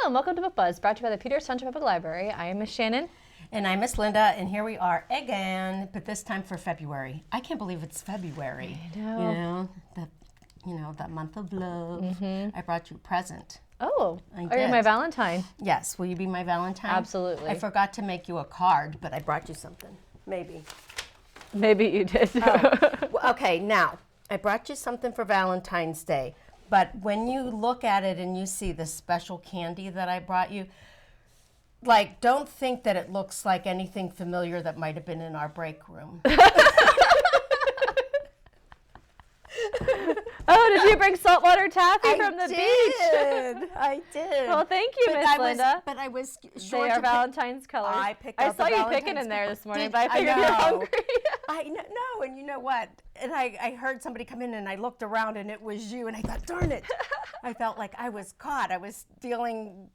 Hello and welcome to Book Buzz, brought to you by the Peters Township Public Library. I am Miss Shannon. And I'm Miss Linda, and here we are again, but this time for February. I can't believe it's February. I know. That month of love. Mm-hmm. I brought you a present. Oh, are you my Valentine? Yes, will you be my Valentine? Absolutely. I forgot to make you a card, but I brought you something. Maybe. Maybe you did. Well, okay, now, I brought you something for Valentine's Day, but when you look at it and you see the special candy that I brought you, like, don't think that it looks like anything familiar that might have been in our break room. Oh, did you bring saltwater taffy from the beach? I did. Well, thank you, Miss Linda. But I was sure they are Valentine's colors. I saw you picking in there this morning, but I figured you're hungry. I know, and you know what? And I heard somebody come in, and I looked around, and it was you, and I thought, darn it. I felt like I was caught. I was stealing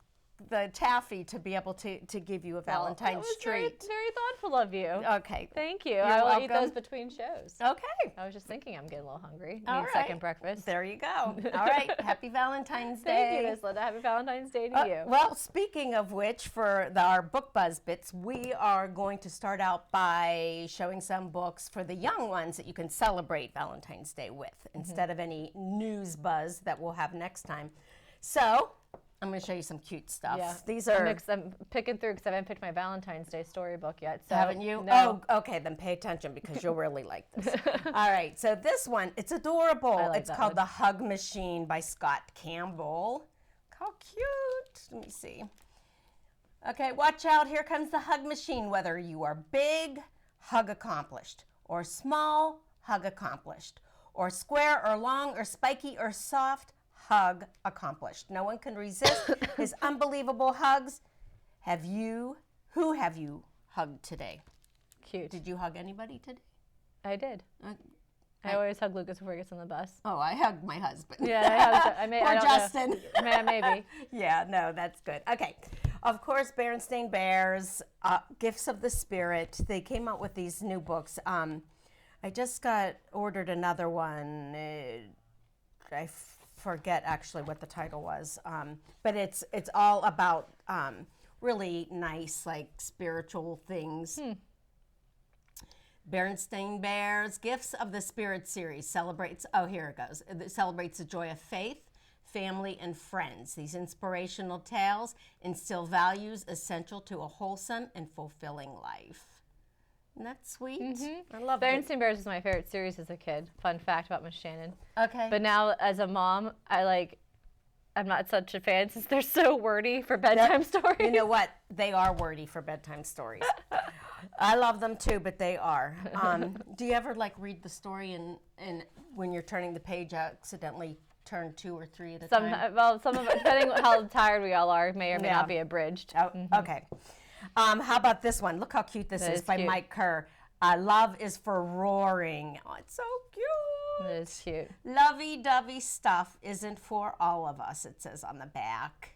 the taffy to be able to give you a Valentine's treat. Very, very thoughtful of you. Okay. Thank you. You're I will welcome. eat those between shows. Okay. I was just thinking I'm getting a little hungry. All Need right. second breakfast. There you go. All right. Happy Valentine's Day. Thank you, Miss Linda. Happy Valentine's Day to you. Well, speaking of which, for our Book Buzz bits, we are going to start out by showing some books for the young ones that you can celebrate Valentine's Day with, instead of any news buzz that we'll have next time. So I'm going to show you some cute stuff. Yeah. These are. I'm picking through because I haven't picked my Valentine's Day storybook yet. So Haven't you? No. Oh, okay. Then pay attention because you'll really like this. All right. So this one, it's adorable. It's called The Hug Machine by Scott Campbell. How cute. Let me see. Okay, watch out. Here comes the hug machine. Whether you are big, hug accomplished, or small, hug accomplished, or square or long or spiky or soft, hug accomplished. No one can resist his unbelievable hugs. Who have you hugged today? Cute. Did you hug anybody today? I did. I always hug Lucas before he gets on the bus. Oh, I hugged my husband. Yeah, Poor Justin. Maybe. Yeah, no, that's good. Okay. Of course, Berenstain Bears, Gifts of the Spirit. They came out with these new books. I just ordered another one. I forget actually what the title was, but it's all about really nice, like, spiritual things. Berenstain Bears Gifts of the Spirit series celebrates, here it goes. It celebrates the joy of faith, family, and friends. These inspirational tales instill values essential to a wholesome and fulfilling life. Isn't that sweet? Mm-hmm. I love Berenstain Bears was my favorite series as a kid. Fun fact about Miss Shannon. Okay. But now, as a mom, I'm not such a fan since they're so wordy for bedtime stories. You know what? They are wordy for bedtime stories. I love them too, but they are. Do you ever read the story and when you're turning the page, accidentally turn 2 or 3 at a time? Well, some of it, depending on how tired we all are, may or may not be abridged. Oh, okay. How about this one? Look how cute this is by cute. Mike Kerr. Love is for roaring. Oh, it's so cute. It is cute. Lovey-dovey stuff isn't for all of us, it says on the back.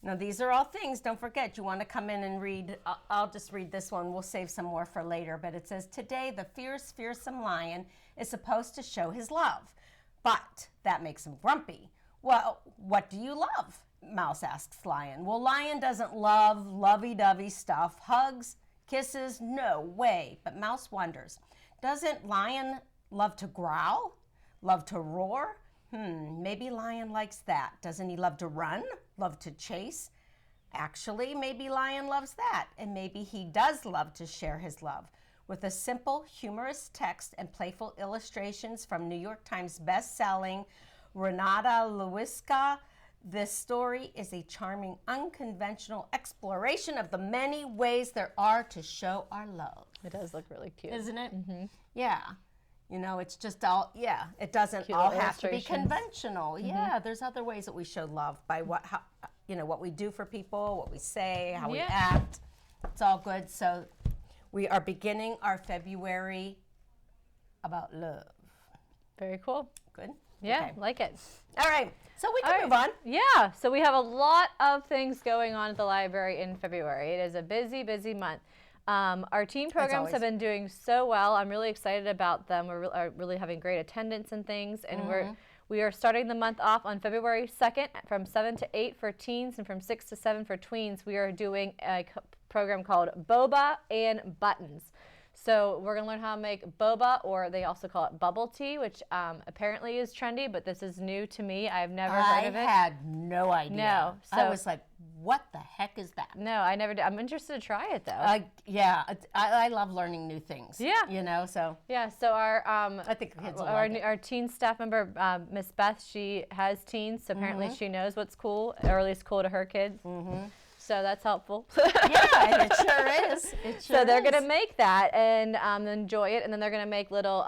Now, these are all things. Don't forget, you want to come in and read. I'll just read this one. We'll save some more for later. But it says, today, the fierce, fearsome lion is supposed to show his love. But that makes him grumpy. Well, what do you love? Mouse asks Lion. Well, Lion doesn't love lovey-dovey stuff. Hugs, kisses, no way. But Mouse wonders, doesn't Lion love to growl? Love to roar? Maybe Lion likes that. Doesn't he love to run? Love to chase? Actually, maybe Lion loves that. And maybe he does love to share his love. With a simple, humorous text and playful illustrations from New York Times best-selling Renata Lewiska, this story is a charming, unconventional exploration of the many ways there are to show our love. It does look really cute. Isn't it? Mm-hmm. Yeah. You know, it's just all, it doesn't all have to be conventional. Mm-hmm. Yeah, there's other ways that we show love by what we do for people, what we say, how we act. It's all good. So we are beginning our February about love. Very cool. Good? Yeah, okay. Like it. All right. So we can move on. Yeah. So we have a lot of things going on at the library in February. It is a busy, busy month. Our teen programs have been doing so well. I'm really excited about them. We're really having great attendance and things, and We are starting the month off on February 2nd from 7 to 8 for teens and from 6 to 7 for tweens. We are doing a program called Boba and Buttons. So we're going to learn how to make boba, or they also call it bubble tea, which apparently is trendy, but this is new to me. I've never heard of it. I had no idea. No. So, I was like, what the heck is that? No, I never did. I'm interested to try it, though. I love learning new things. Yeah. You know, so. Yeah, so our I think kids will like it. Our teen staff member, Miss Beth, she has teens, so apparently she knows what's cool, or at least cool to her kids. So that's helpful. Yeah, it sure is. It sure so they're is. going to make that and enjoy it, and then they're going to make little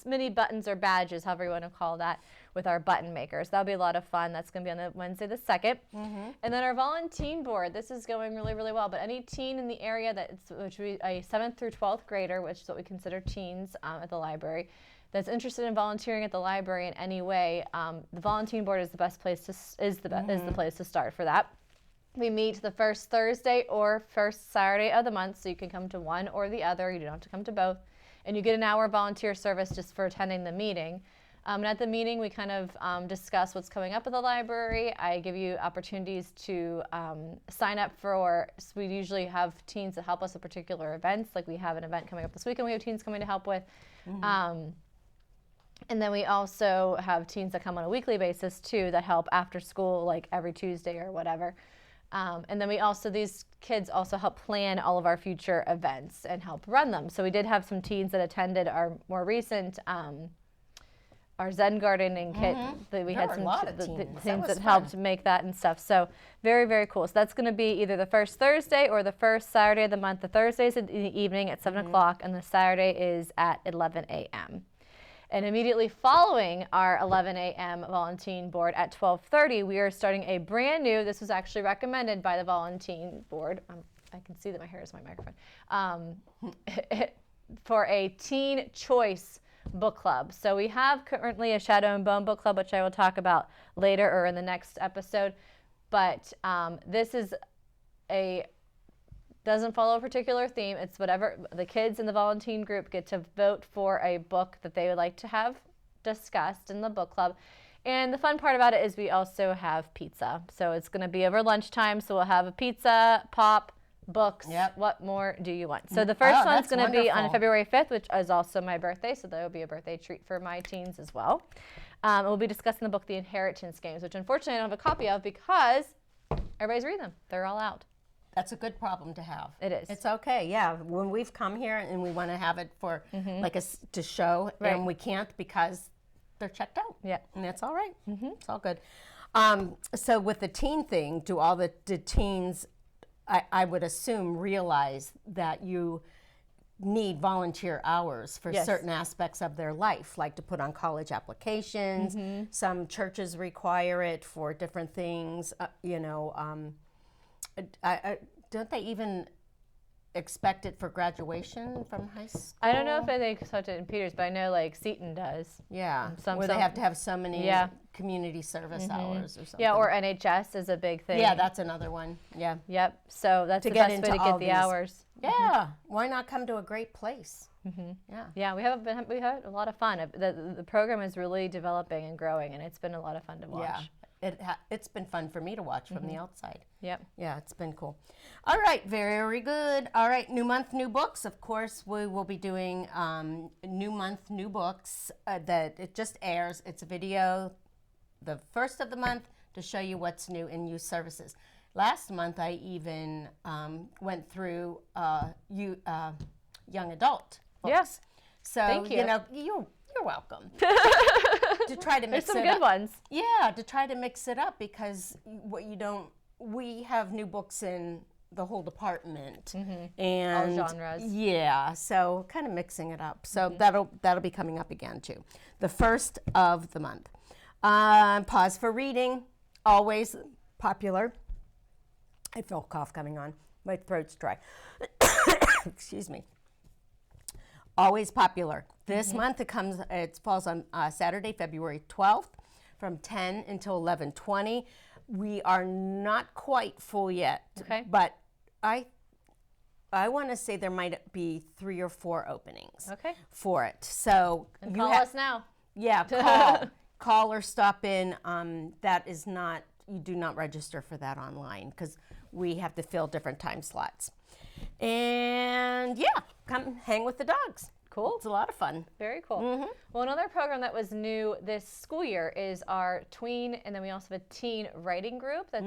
mini buttons or badges, however you want to call that, with our button makers. That'll be a lot of fun. That's going to be on the Wednesday the 2nd. And then our volunteer board. This is going really, really well. But any teen in the area which would be a 7th through 12th grader, which is what we consider teens at the library, that's interested in volunteering at the library in any way, the volunteer board is the best place is the place to start for that. We meet the first Thursday or first Saturday of the month, so you can come to one or the other. You don't have to come to both. And you get an hour volunteer service just for attending the meeting. And at the meeting, we kind of discuss what's coming up at the library. I give you opportunities to sign up for, so we usually have teens that help us with particular events. Like we have an event coming up this weekend we have teens coming to help with. And then we also have teens that come on a weekly basis, too, that help after school, like every Tuesday or whatever. And then these kids also help plan all of our future events and help run them. So we did have some teens that attended our more recent, our Zen gardening kit. We had some teens that helped make that and stuff. So very, very cool. So that's going to be either the first Thursday or the first Saturday of the month. The Thursday is in the evening at 7 o'clock, and the Saturday is at 11 a.m. And immediately following our 11 a.m. volunteer board at 12:30, we are starting a brand new, this was actually recommended by the volunteer board. I can see that my hair is my microphone. For a teen choice book club. So we have currently a Shadow and Bone book club, which I will talk about later or in the next episode. But this is doesn't follow a particular theme. It's whatever the kids in the volunteer group get to vote for a book that they would like to have discussed in the book club. And the fun part about it is we also have pizza. So it's going to be over lunchtime. So we'll have a pizza, pop, books. Yep. What more do you want? So the first one's going to be on February 5th, which is also my birthday. So that will be a birthday treat for my teens as well. We'll be discussing the book, The Inheritance Games, which unfortunately I don't have a copy of because everybody's reading them. They're all out. That's a good problem to have. It is. It's okay, yeah. When we've come here and we want to have it for to show, and we can't because they're checked out. Yeah. And that's all right. It's all good. So with the teen thing, do all the teens, I would assume, realize that you need volunteer hours for certain aspects of their life, like to put on college applications. Some churches require it for different things, don't they even expect it for graduation from high school? I don't know if they expect it in Peters, but I know like Seton does. Yeah, where they have to have so many community service hours or something. Yeah, or NHS is a big thing. Yeah, that's another one. Yeah. Yep. So that's the best way to get the hours. Yeah. Why not come to a great place? Yeah. Yeah, we had a lot of fun. The program is really developing and growing, and it's been a lot of fun to watch. Yeah. It's been fun for me to watch from the outside. Yep. Yeah, it's been cool. All right, very good. All right, new month, new books. Of course, we will be doing new month, new books that it just airs. It's a video the first of the month to show you what's new in youth services. Last month, I even went through young adult books. Yes. So, thank you. You're welcome. To try to mix There's some it up. good ones. Yeah, to try to mix it up because we have new books in the whole department and all genres. Yeah, so kind of mixing it up. So that'll be coming up again too. The first of the month. Pause for reading, always popular. I feel a cough coming on. My throat's dry. Excuse me. Always popular. This month it falls on Saturday, February 12th from 10 until 11:20. We are not quite full yet, but I want to say there might be 3 or 4 openings for it. So call us now. Yeah, call. call or stop in. That is not, you do not register for that online because we have to fill different time slots. And yeah, come hang with the dogs. Cool. It's a lot of fun. Very cool. Well, another program that was new this school year is our Tween, and then we also have a teen writing group that's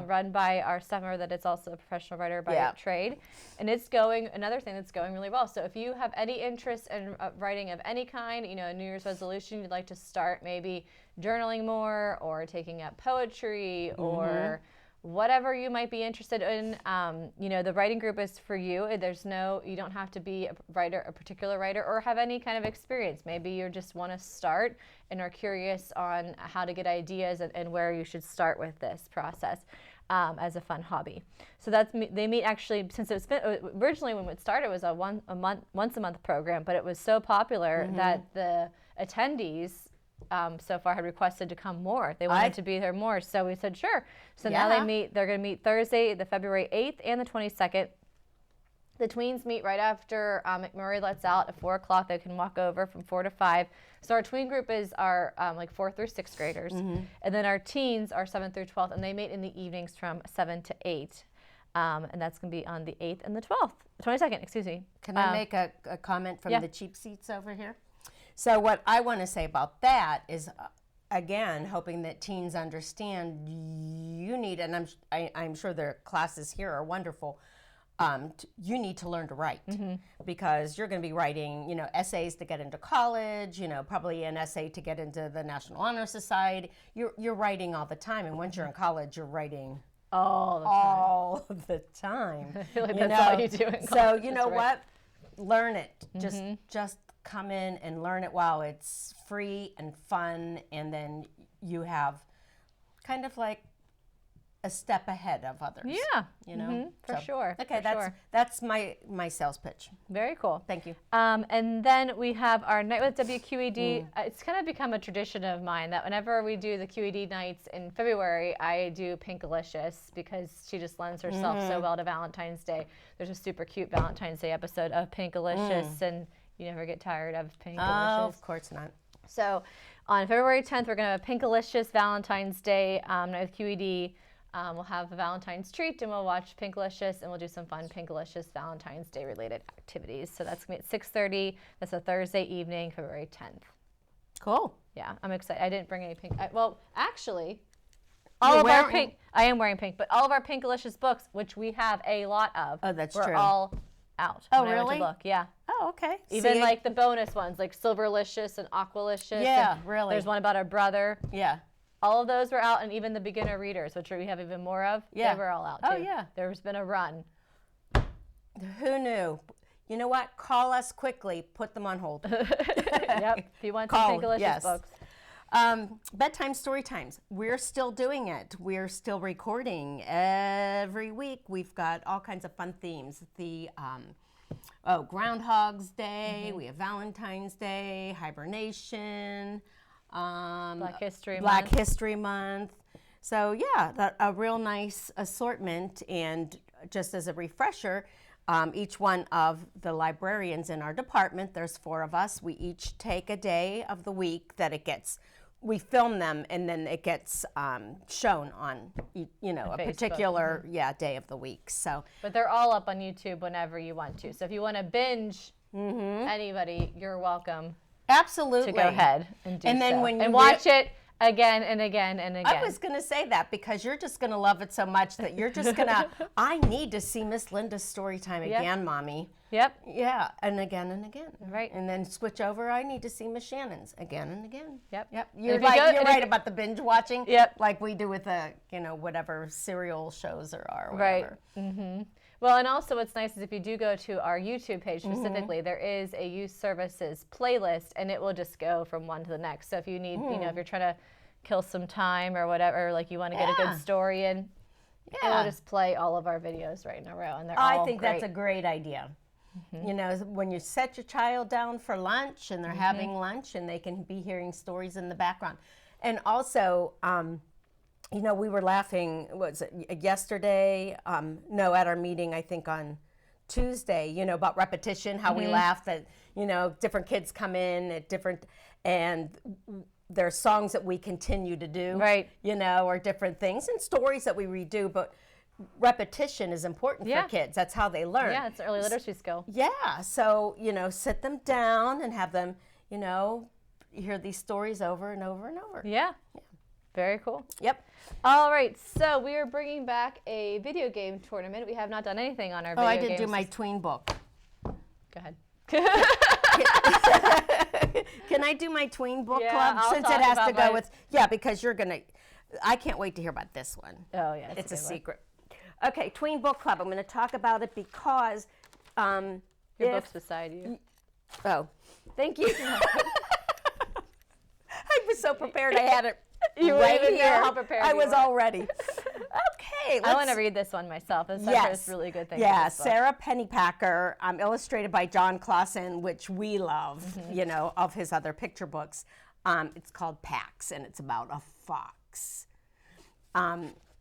run by our staff member that is also a professional writer by trade. And it's going, another thing that's going really well. So if you have any interest in writing of any kind, you know, a New Year's resolution, you'd like to start maybe journaling more or taking up poetry or whatever you might be interested in, you know, the writing group is for you. There's no, you don't have to be a writer, a particular writer, or have any kind of experience. Maybe you just want to start and are curious on how to get ideas and where you should start with this process as a fun hobby. So that's, they meet actually, since it's been, originally when it started, it was a once a month program, but it was so popular that the attendees so far had requested to come more. They wanted to be there more, so we said sure. So now they meet. They're going to meet Thursday, the February 8th and the 22nd. The tweens meet right after McMurray lets out at 4 o'clock. They can walk over from 4 to 5. So our tween group is our like 4th through 6th graders, and then our teens are 7th through 12th, and they meet in the evenings from 7 to 8. And that's going to be on the 8th and the 12th, 22nd. Excuse me. Can I make a comment from the cheap seats over here? So what I want to say about that is, again, hoping that teens understand you need, and I'm sure their classes here are wonderful, you need to learn to write because you're going to be writing, you know, essays to get into college, you know, probably an essay to get into the National Honor Society. You're writing all the time, and once you're in college, you're writing all the time. I feel like that's all you do in college. So you know what? Learn it. Just come in and learn it while it's free and fun, and then you have kind of like a step ahead of others. Yeah, you know, for sure. Okay, for that's my sales pitch. Very cool. Thank you. And then we have our night with WQED. It's kind of become a tradition of mine that whenever we do the QED nights in February, I do Pinkalicious because she just lends herself so well to Valentine's Day. There's a super cute Valentine's Day episode of Pinkalicious, and you never get tired of Pinkalicious. Oh, of course not. So on February 10th, we're going to have Pinkalicious Valentine's Day night with QED. We'll have a Valentine's treat, and we'll watch Pinkalicious, and we'll do some fun Pinkalicious Valentine's Day related activities. So that's going to be at 6:30. That's a Thursday evening, February 10th. Cool. Yeah, I'm excited. I didn't bring any pink. Well, actually, all of our pink. I am wearing pink, but all of our Pinkalicious books, which we have a lot of, were all out. Oh, when I went to really? look. Yeah. Oh, okay. Even like the bonus ones, like Silverlicious and Aqualicious. Yeah, and really. There's one about our brother. Yeah. All of those were out, and even the beginner readers, which we have even more of, they were all out too. Oh, yeah. There's been a run. Who knew? You know what? Call us quickly. Put them on hold. Yep. If you want some Pinkalicious books. Bedtime story times. We're still doing it. We're still recording every week. We've got all kinds of fun themes. The Groundhog's Day. We have Valentine's Day, hibernation. Black History Month. So yeah, a real nice assortment. And just as a refresher, each one of the librarians in our department, there's 4 of us, we each take a day of the week that we film them, and then it gets shown on, you know, a Facebook. Particular day of the week. So, but they're all up on YouTube whenever you want to. So if you want to binge anybody, you're welcome. Absolutely. To go ahead and do and then so. When you and watch it again and again and again. I was going to say that because you're just going to love it so much that you're just going to, I need to see Miss Linda's story time again, Mommy. Yep. Yeah, and again and again. Right. And then switch over, I need to see Miss Shannon's again and again. Yep. Yep. You're right about the binge watching. Yep. Like we do with the, you know, whatever serial shows there are or whatever. Right. Well, and also what's nice is if you do go to our YouTube page specifically, there is a youth services playlist, and it will just go from one to the next. So if you need, you know, if you're trying to kill some time or whatever, like you want to get a good story in, it will just play all of our videos right in a row, and they're all I think great. That's a great idea. You know, when you set your child down for lunch and they're having lunch, and they can be hearing stories in the background. And also, you know, we were laughing, was it yesterday? No, at our meeting, I think on Tuesday, you know, about repetition, how we laughed that, you know, different kids come in at different, and there's songs that we continue to do, right? You know, or different things and stories that we redo, but repetition is important for kids. That's how they learn. Yeah, it's an early literacy skill. Yeah, so, you know, sit them down and have them, you know, hear these stories over and over and over. Yeah. Very cool. Yep. All right, so we are bringing back a video game tournament. We have not done anything on our video games. I did do my tween book. Go ahead. Can I do my tween book Yeah, club? I'll Since talk it has about to go my- with, yeah, because you're going to, I can't wait to hear about this one. Oh, yeah. It's a secret. Okay, tween book club. I'm going to talk about it because. Your book's beside you. Oh, thank you. I was so prepared. I had it. You right wouldn't even know here. how prepared I you was were. all ready. Okay, I want to read this one myself. It's such a really good thing. Yeah, Sarah Pennypacker, illustrated by John Clausen, which we love, you know, of his other picture books. It's called Pax, and it's about a fox.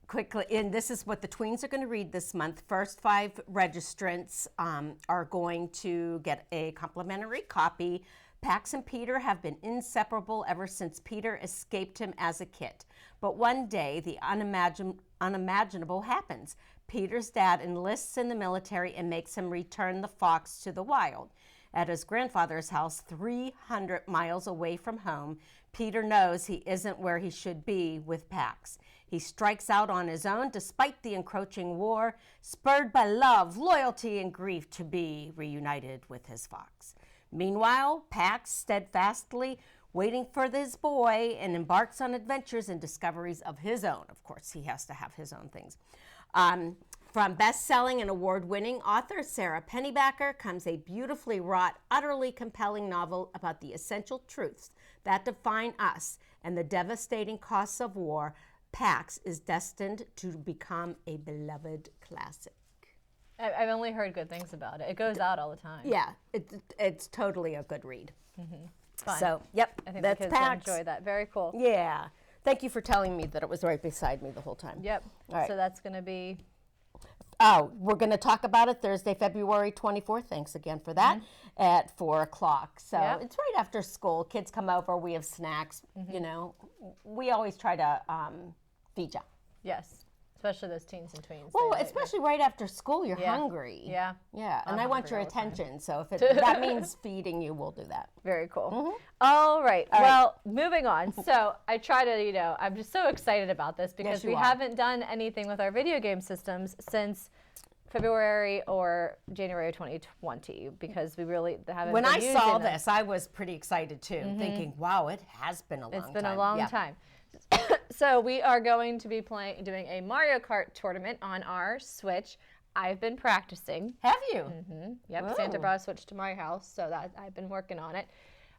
Quickly, and this is what the tweens are going to read this month. First 5 registrants are going to get a complimentary copy. Pax and Peter have been inseparable ever since Peter escaped him as a kid. But one day, the unimaginable happens. Peter's dad enlists in the military and makes him return the fox to the wild. At his grandfather's house, 300 miles away from home, Peter knows he isn't where he should be with Pax. He strikes out on his own despite the encroaching war, spurred by love, loyalty, and grief to be reunited with his fox. Meanwhile, Pax steadfastly waiting for his boy and embarks on adventures and discoveries of his own. Of course, he has to have his own things. From best-selling and award-winning author Sarah Pennypacker comes a beautifully wrought, utterly compelling novel about the essential truths that define us and the devastating costs of war. Pax is destined to become a beloved classic. I've only heard good things about it. It goes out all the time. Yeah, it's totally a good read. Fun. So, yep, I think that's the kids will Pax. enjoy that. Very cool. Yeah. Thank you for telling me that it was right beside me the whole time. Yep. All right. So that's going to be... Oh, we're going to talk about it Thursday, February 24th. Thanks again for that at 4 o'clock. So it's right after school. Kids come over. We have snacks. You know, we always try to feed you. Yes. Especially those teens and tweens. Well, especially right after school, you're Yeah. hungry. Yeah. Yeah, and I want your hungry all the time. attention. So if that means feeding you, we'll do that. Very cool. All right. Well, moving on. So I try to, you know, I'm just so excited about this because we haven't done anything with our video game systems since February or January of 2020 because we really haven't When been I using saw them. this, I was pretty excited too, thinking, wow, it has been a long time. It's been a long time. So we are going to be doing a Mario Kart tournament on our Switch. I've been practicing. Have you? Yep, Whoa. Santa brought a Switch to my house, so that I've been working on it.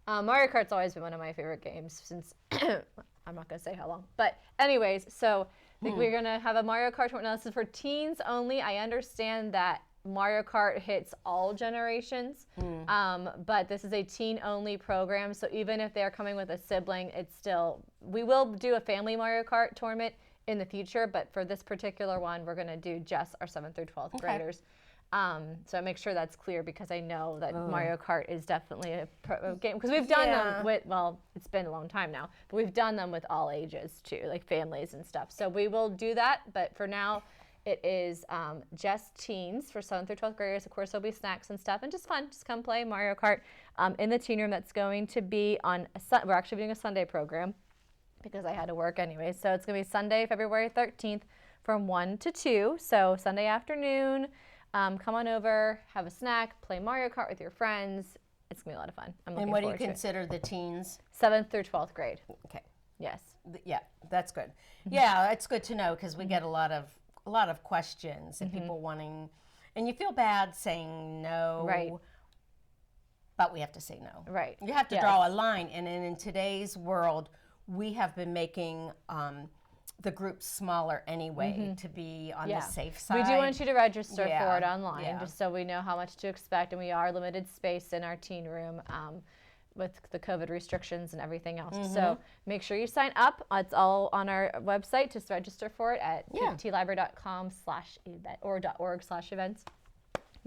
Mario Kart's always been one of my favorite games since, I'm not going to say how long. But anyways, so I think we're going to have a Mario Kart tournament. Now, this is for teens only. I understand that Mario Kart hits all generations, but this is a teen-only program, so even if they're coming with a sibling, it's still, we will do a family Mario Kart tournament in the future, but for this particular one, we're going to do just our 7th through 12th graders. So I make sure that's clear because I know that Mario Kart is definitely a game, because we've done them with, well, it's been a long time now, but we've done them with all ages too, like families and stuff. So we will do that, but for now, it is just teens for 7th through 12th graders. Of course, there'll be snacks and stuff, and just fun. Just come play Mario Kart in the teen room. That's going to be on we're actually doing a Sunday program because I had to work anyway. So it's going to be Sunday, February 13th from 1 to 2. So Sunday afternoon, come on over, have a snack, play Mario Kart with your friends. It's going to be a lot of fun. I'm looking And what do you forward to it. consider the teens? 7th through 12th grade. Okay. Yes. Yeah, that's good. Yeah, it's good to know because we get a lot of questions and people wanting, and you feel bad saying no. Right. But we have to say no. Right. You have to draw a line, and in today's world, we have been making the group smaller anyway to be on the safe side. We do want you to register for it Yeah, online, yeah. just so we know how much to expect, and we are limited space in our teen room with the COVID restrictions and everything else. So make sure you sign up. It's all on our website. Just register for it at ptlibrary.com/event or .org/events.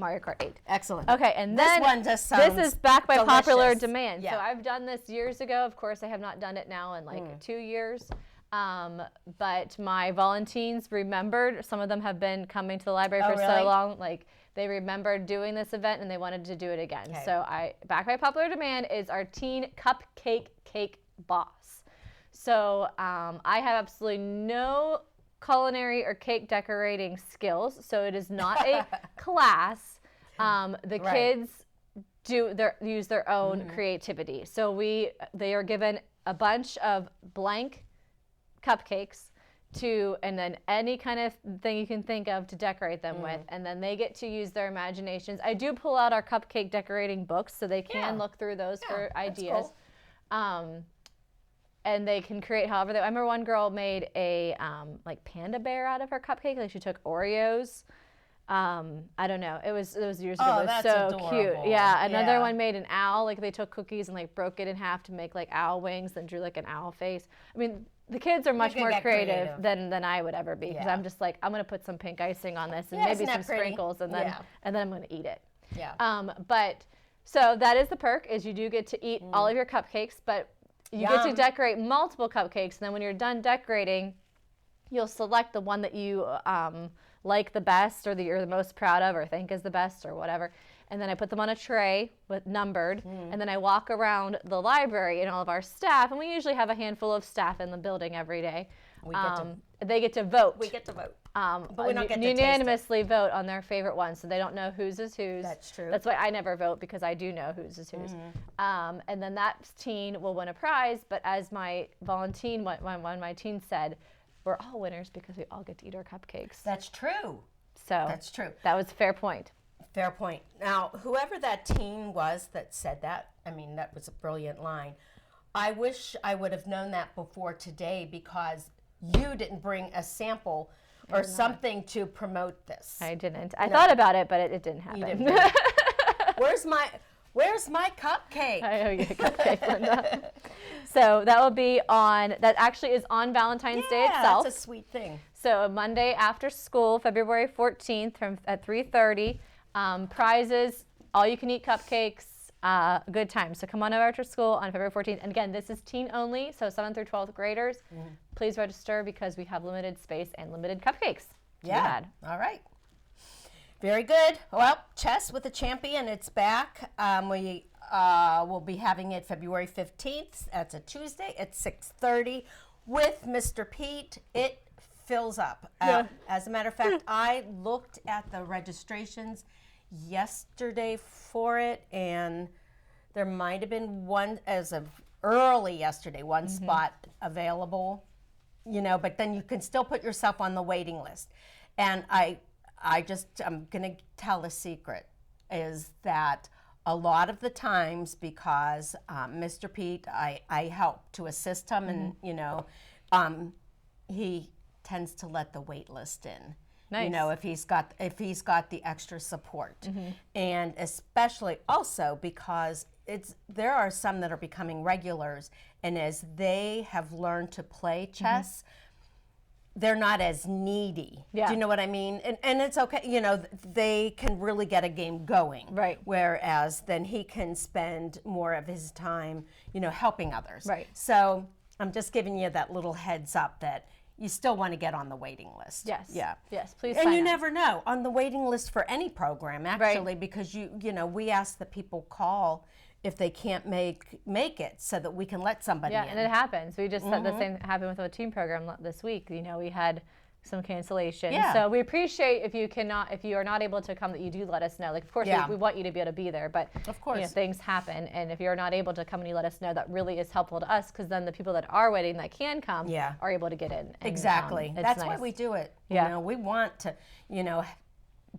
Mario Kart 8. Excellent. Okay, and then this one just sounds this is back by popular delicious. demand. Yeah. So I've done this years ago. Of course, I have not done it now in like 2 years. But my volunteers remembered. Some of them have been coming to the library for so long. Like they remembered doing this event and they wanted to do it again. Okay. So back by popular demand is our teen cupcake cake boss. So I have absolutely no culinary or cake decorating skills, so it is not a class. The kids use their own creativity. So they are given a bunch of blank cupcakes and then any kind of thing you can think of to decorate them with, and then they get to use their imaginations. I do pull out our cupcake decorating books so they can look through those for ideas. Cool. And they can create however I remember one girl made a like panda bear out of her cupcake. Like she took Oreos. I don't know. It was years ago. It was so adorable. cute. Yeah. Another one made an owl. Like they took cookies and like broke it in half to make like owl wings, then drew like an owl face. I mean, the kids are much more creative than I would ever be, because I'm just like, I'm gonna put some pink icing on this and maybe some sprinkles, and then I'm gonna eat it. Yeah. But so that is the perk, is you do get to eat all of your cupcakes, but you get to decorate multiple cupcakes, and then when you're done decorating, you'll select the one that you like the best, or that you're the most proud of, or think is the best, or whatever. And then I put them on a tray with numbered, and then I walk around the library and all of our staff, and we usually have a handful of staff in the building every day. They get to vote. We get to vote. But we don't get to unanimously vote on their favorite one, so they don't know whose is whose. That's true. That's why I never vote, because I do know whose is whose. And then that teen will win a prize, but as my volunteer, when my teen said, we're all winners because we all get to eat our cupcakes. That's true. So that's true. That was a fair point. Fair point. Now, whoever that teen was that said that, I mean, that was a brilliant line. I wish I would have known that before today, because you didn't bring a sample or something to promote this. I didn't. I thought about it, but it didn't happen. You didn't. Where's my cupcake? I owe you a cupcake, Linda. So that will be that actually is on Valentine's Day itself. That's a sweet thing. So Monday after school, February 14th at 3:30. Prizes, all you can eat cupcakes, good time. So come on over after school on February 14th. And again, this is teen only, so 7th through 12th graders. Please register, because we have limited space and limited cupcakes to be had. All right. Very good. Well, Chess with the Champion, it's back. We will be having it February 15th. That's a Tuesday at 6:30 with Mr. Pete. It fills up. As a matter of fact, I looked at the registrations yesterday for it, and there might have been one, as of early yesterday, one spot available, but then you can still put yourself on the waiting list. And I'm going to tell a secret, is that a lot of the times, because Mr. Pete, I help to assist him, and he tends to let the wait list in. Nice. If he's got the extra support. And especially also because there are some that are becoming regulars, and as they have learned to play chess, they're not as needy. Do you know what I mean? And it's okay, they can really get a game going. Right. Whereas then he can spend more of his time, helping others. Right. So I'm just giving you that little heads up that you still want to get on the waiting list. Yes. Yeah. Yes, please. And you never know, on the waiting list for any program, actually, because we ask that people call if they can't make it, so that we can let somebody in. Yeah, and it happens. We just had the same happen with a team program this week. We had some cancellations. Yeah. So we appreciate if you are not able to come, that you do let us know. Like, of course, we want you to be able to be there, but of course, things happen, and if you're not able to come and you let us know, that really is helpful to us, because then the people that are waiting that can come are able to get in. And, exactly. That's nice. Why we do it. Yeah. We want to,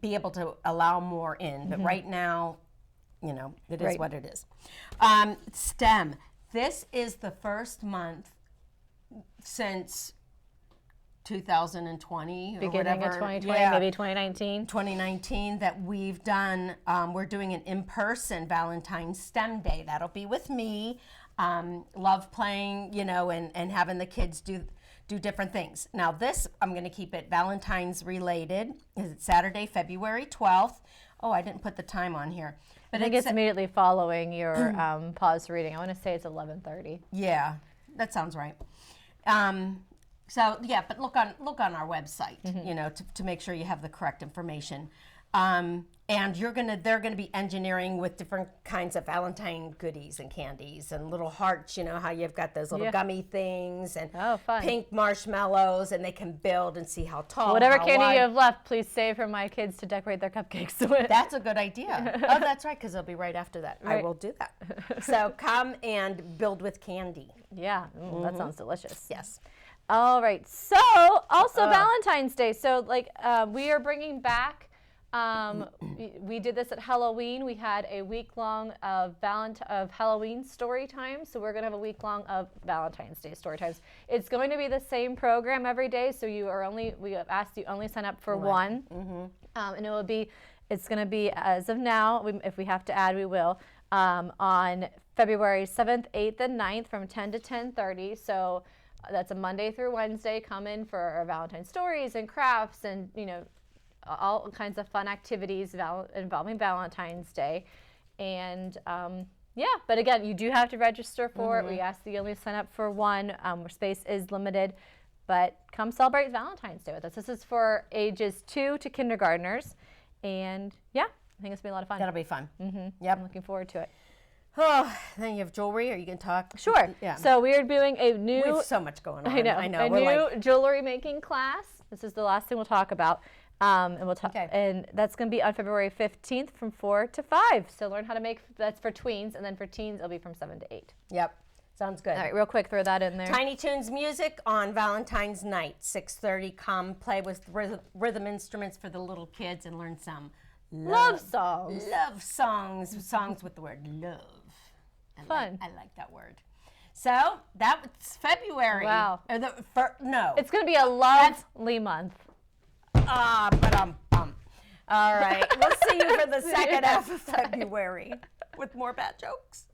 be able to allow more in, but right now, it is what it is. STEM. This is the first month since 2020 or whatever. Of 2020, maybe 2019 that we've done. We're doing an in-person Valentine's STEM Day. That'll be with me. Love playing, and having the kids do different things. Now this, I'm going to keep it Valentine's related. It's Saturday, February 12th. Oh, I didn't put the time on here. But I think it's immediately following your pause reading. I want to say it's 11:30. Yeah, that sounds right. So yeah, but look on our website, you know, to make sure you have the correct information. And they're gonna be engineering with different kinds of Valentine goodies and candies and little hearts. You know how you've got those little gummy things and pink marshmallows, and they can build and see how tall. Whatever how candy wide. you have left, please save for my kids to decorate their cupcakes with. That's a good idea. Oh, that's right, because they'll be right after that. Right. I will do that. So come and build with candy. Yeah, that sounds delicious. Yes. All right. So also Valentine's Day. So like we are bringing back. We did this at Halloween. We had a week long of Halloween story time. So we're gonna have a week long of Valentine's Day story times. It's going to be the same program every day. So we have asked you only sign up for one, and it's gonna be as of now. If we have to add, we will on February 7th, 8th, and 9th from 10 to 10:30. So that's a Monday through Wednesday. Come in for our Valentine stories and crafts and all kinds of fun activities involving Valentine's Day. And but again, you do have to register for it. We ask that you only sign up for one. Our space is limited, but come celebrate Valentine's Day with us. This is for ages 2 to kindergartners. And I think it's going to be a lot of fun. That'll be fun. Yep. I'm looking forward to it. Oh, then you have jewelry, or you can talk. Sure. Yeah. So we are doing a new. We have so much going on. I know. A new jewelry making class. This is the last thing we'll talk about. And we'll talk. Okay. And that's going to be on February 15th from 4 to 5. So learn how to make. That's for tweens, and then for teens it'll be from 7 to 8. Yep. Sounds good. All right, real quick, throw that in there. Tiny Toons music on Valentine's night, 6:30. Come play with rhythm instruments for the little kids and learn some Love songs. Love songs. Songs with the word love. Fun. I like that word. So that's February. Wow. No. It's going to be a lovely month. All right. We'll see you for the second half of February with more bad jokes.